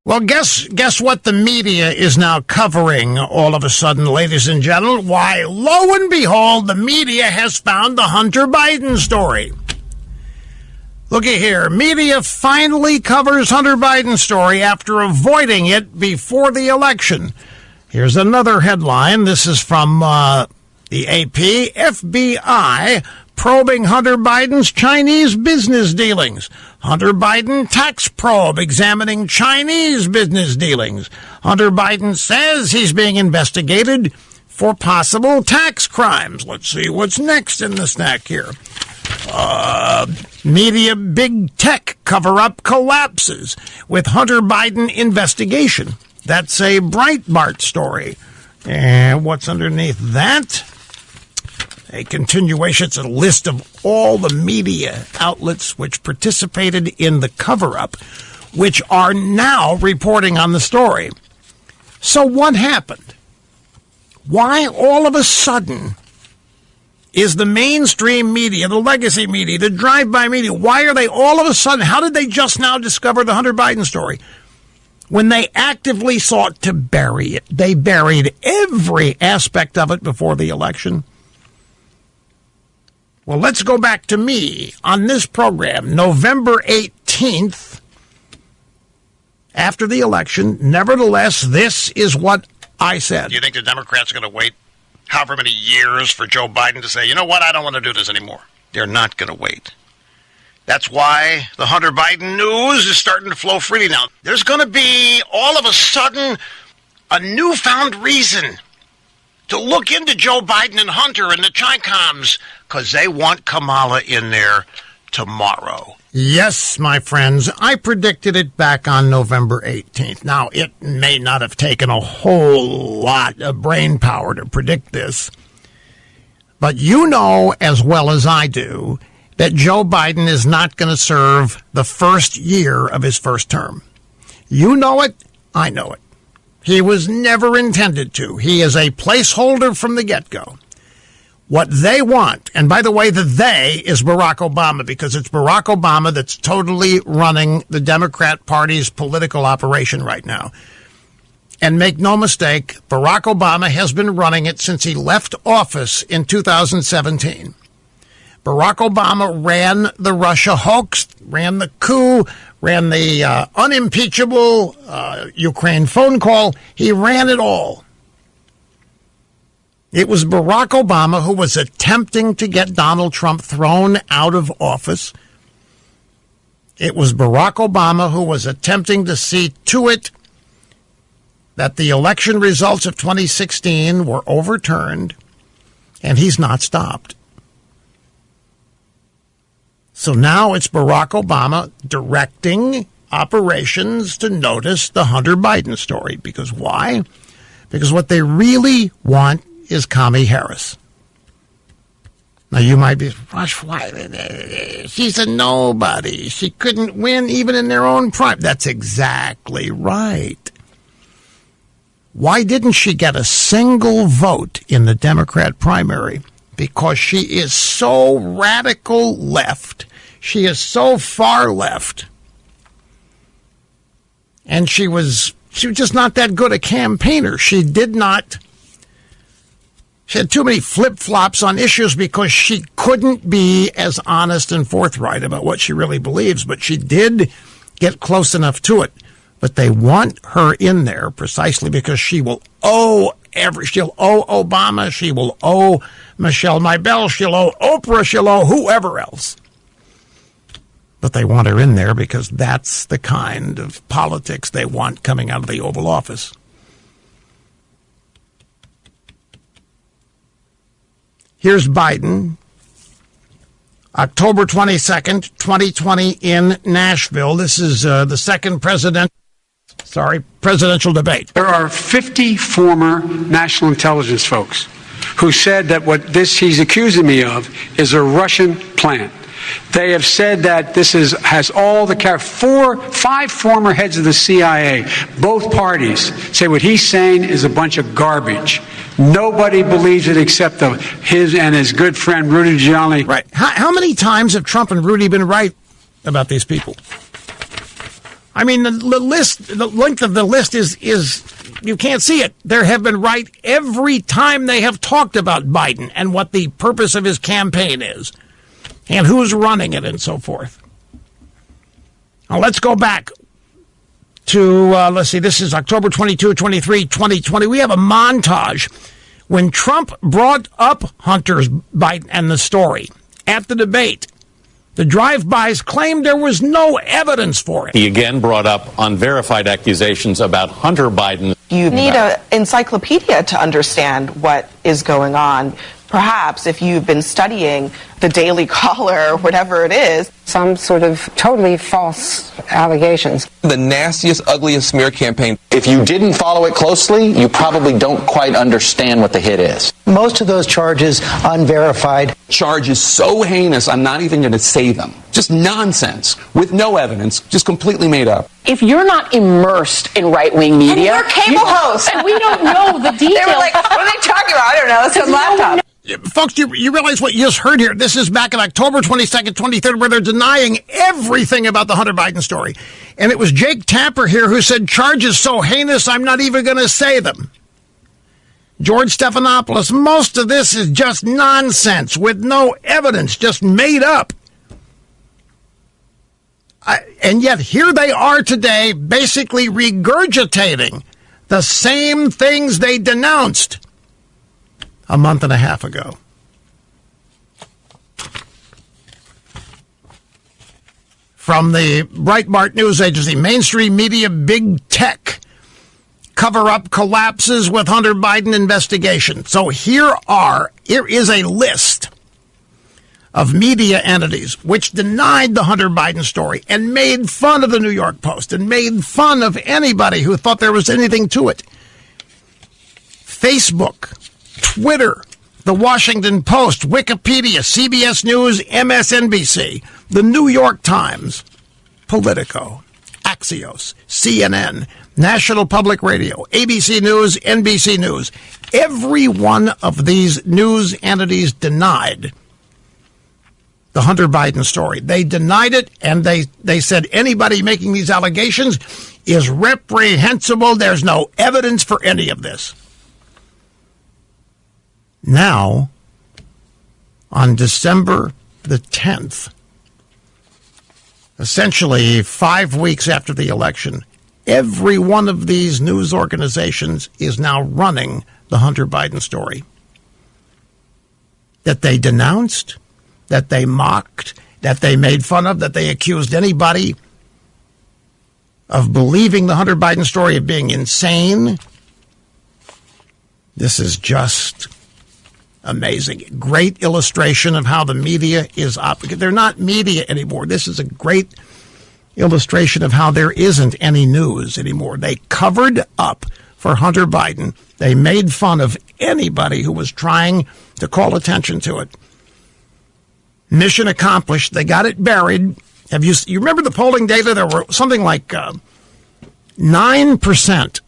Well, guess what the media is now covering all of a sudden, ladies and gentlemen? Why, lo and behold, the media has found the Hunter Biden story. Looky here. Media finally covers Hunter Biden's story after avoiding it before the election. Here's another headline. This is from the AP. FBI probing Hunter Biden's Chinese business dealings. Hunter Biden tax probe examining Chinese business dealings. Hunter Biden says he's being investigated for possible tax crimes. Let's see what's next in the snack here. Media big tech cover-up collapses with Hunter Biden investigation. That's a Breitbart story. And what's underneath that? A continuation. It's a list of all the media outlets which participated in the cover-up, which are now reporting on the story. So what happened? Why all of a sudden is the mainstream media, the legacy media, the drive-by media, why are they all of a sudden, how did they just now discover the Hunter Biden story? When they actively sought to bury it, they buried every aspect of it before the election. Well, let's go back to me on this program, November 18th, after the election. Nevertheless, this is what I said. Do you think the Democrats are going to wait however many years for Joe Biden to say, you know what, I don't want to do this anymore? They're not going to wait. That's why the Hunter Biden news is starting to flow freely now. There's going to be, all of a sudden, a newfound reason to look into Joe Biden and Hunter and the Chi-Coms, because they want Kamala in there tomorrow. Yes, my friends, I predicted it back on November 18th. Now, it may not have taken a whole lot of brain power to predict this, but you know as well as I do that Joe Biden is not going to serve the first year of his first term. You know it, I know it. He was never intended to. He is a placeholder from the get-go. What they want, and by the way, the they is Barack Obama, because it's Barack Obama that's totally running the Democrat Party's political operation right now. And make no mistake, Barack Obama has been running it since he left office in 2017. Barack Obama ran the Russia hoax, ran the coup, ran the unimpeachable Ukraine phone call. He ran it all. It was Barack Obama who was attempting to get Donald Trump thrown out of office. It was Barack Obama who was attempting to see to it that the election results of 2016 were overturned, and he's not stopped. So now it's Barack Obama directing operations to notice the Hunter Biden story. Because why? Because what they really want is Kamala Harris. Now, you might be, Rush, why? She's a nobody. She couldn't win even in their own prime. That's exactly right. Why didn't she get a single vote in the Democrat primary? Because she is so radical left. She is so far left. And she was just not that good a campaigner. She had too many flip-flops on issues because she couldn't be as honest and forthright about what she really believes, but she did get close enough to it. But they want her in there precisely because she will she'll owe Obama, she will owe Michelle Maybell, she'll owe Oprah, she'll owe whoever else. But they want her in there because that's the kind of politics they want coming out of the Oval Office. Here's Biden, October 22nd, 2020 in Nashville. This is the second presidential debate. There are 50 former national intelligence folks who said that what he's accusing me of is a Russian plant. They have said that this has all the five former heads of the CIA, both parties, say what he's saying is a bunch of garbage. Nobody believes it except his and his good friend Rudy Giuliani. Right. How many times have Trump and Rudy been right about these people? I mean, the length of the list is you can't see it. There have been right every time they have talked about Biden and what the purpose of his campaign is and who's running it and so forth. Now, let's go back to, let's see, this is October 22, 23, 2020. We have a montage when Trump brought up Hunter's Biden and the story at the debate. The drive-bys claimed there was no evidence for it. He again brought up unverified accusations about Hunter Biden. You need an encyclopedia to understand what is going on. Perhaps if you've been studying the Daily Caller or whatever it is. Some sort of totally false allegations. The nastiest, ugliest smear campaign. If you didn't follow it closely, you probably don't quite understand what the hit is. Most of those charges unverified. Charges so heinous, I'm not even going to say them. Just nonsense, with no evidence, just completely made up. If you're not immersed in right-wing media... And you're a cable host. And we don't know the details. They were like, what are they talking about? I don't know. It's a laptop. Folks, you realize what you just heard here? This is back in October 22nd, 23rd, where they're denying everything about the Hunter Biden story. And it was Jake Tapper here who said, charges so heinous, I'm not even going to say them. George Stephanopoulos, most of this is just nonsense with no evidence, just made up. And yet here they are today basically regurgitating the same things they denounced a month and a half ago. From the Breitbart news agency, mainstream media, big tech, cover-up collapses with Hunter Biden investigation. So here is a list of media entities which denied the Hunter Biden story and made fun of the New York Post and made fun of anybody who thought there was anything to it. Facebook, Twitter, the Washington Post, Wikipedia, CBS News, MSNBC, the New York Times, Politico, Axios, CNN, National Public Radio, ABC News, NBC News. Every one of these news entities denied the Hunter Biden story. They denied it, and they said anybody making these allegations is reprehensible. There's no evidence for any of this. Now, on December the 10th, essentially 5 weeks after the election, every one of these news organizations is now running the Hunter Biden story. That they denounced, that they mocked, that they made fun of, that they accused anybody of believing the Hunter Biden story of being insane. This is just amazing. Great illustration of how the media is they're not media anymore. This is a great illustration of how there isn't any news anymore. They covered up for Hunter Biden. They made fun of anybody who was trying to call attention to it. Mission accomplished. They got it buried. You remember the polling data? There were something like 9%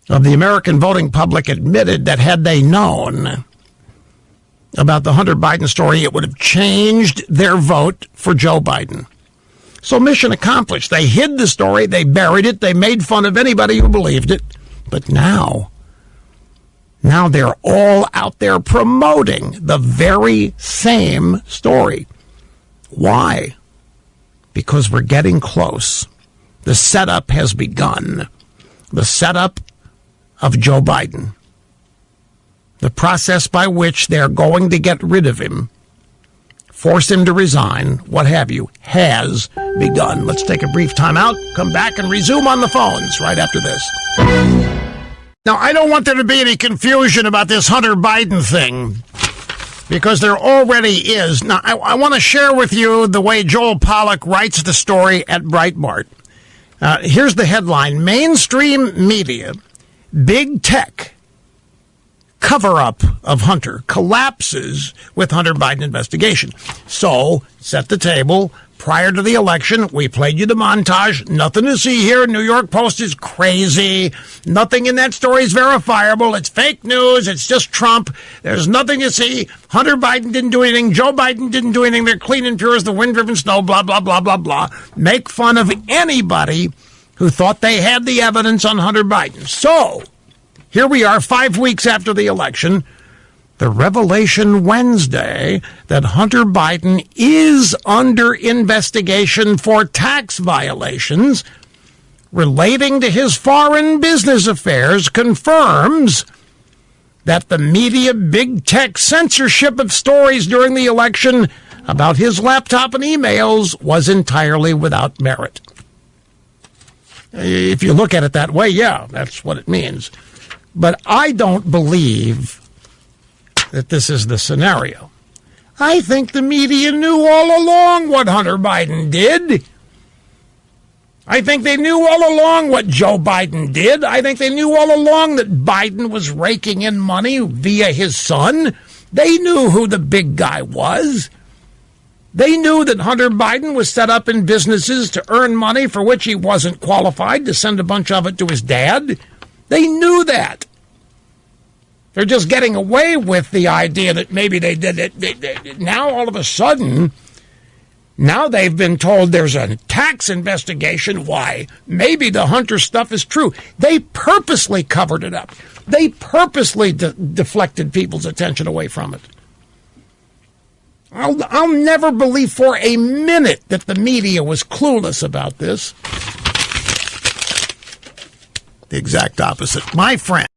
of the American voting public admitted that had they known about the Hunter Biden story, it would have changed their vote for Joe Biden. So mission accomplished. They hid the story. They buried it. They made fun of anybody who believed it. But now they're all out there promoting the very same story. Why? Because we're getting close. The setup has begun. The setup of Joe Biden. The process by which they're going to get rid of him, force him to resign, what have you, has begun. Let's take a brief time out, come back and resume on the phones right after this. Now, I don't want there to be any confusion about this Hunter Biden thing, because there already is. Now, I want to share with you the way Joel Pollack writes the story at Breitbart. Here's the headline: mainstream media, big tech, cover-up of Hunter collapses with Hunter Biden investigation. So, set the table. prior to the election. We played you the montage. Nothing to see here. New York Post is crazy. Nothing in that story is verifiable. It's fake news. It's just Trump. There's nothing to see. Hunter Biden didn't do anything. Joe Biden didn't do anything. They're clean and pure as the wind-driven snow, blah, blah, blah, blah, blah. Make fun of anybody who thought they had the evidence on Hunter Biden. So, here we are 5 weeks after the election. The revelation Wednesday that Hunter Biden is under investigation for tax violations relating to his foreign business affairs confirms that the media big tech censorship of stories during the election about his laptop and emails was entirely without merit. If you look at it that way, yeah, that's what it means. But I don't believe that this is the scenario. I think the media knew all along what Hunter Biden did. I think they knew all along what Joe Biden did. I think they knew all along that Biden was raking in money via his son. They knew who the big guy was. They knew that Hunter Biden was set up in businesses to earn money for which he wasn't qualified, to send a bunch of it to his dad. They knew that. They're just getting away with the idea that maybe they did it. Now, all of a sudden, now they've been told there's a tax investigation. Why? Maybe the Hunter stuff is true. They purposely covered it up. They purposely deflected people's attention away from it. I'll never believe for a minute that the media was clueless about this. The exact opposite. My friend.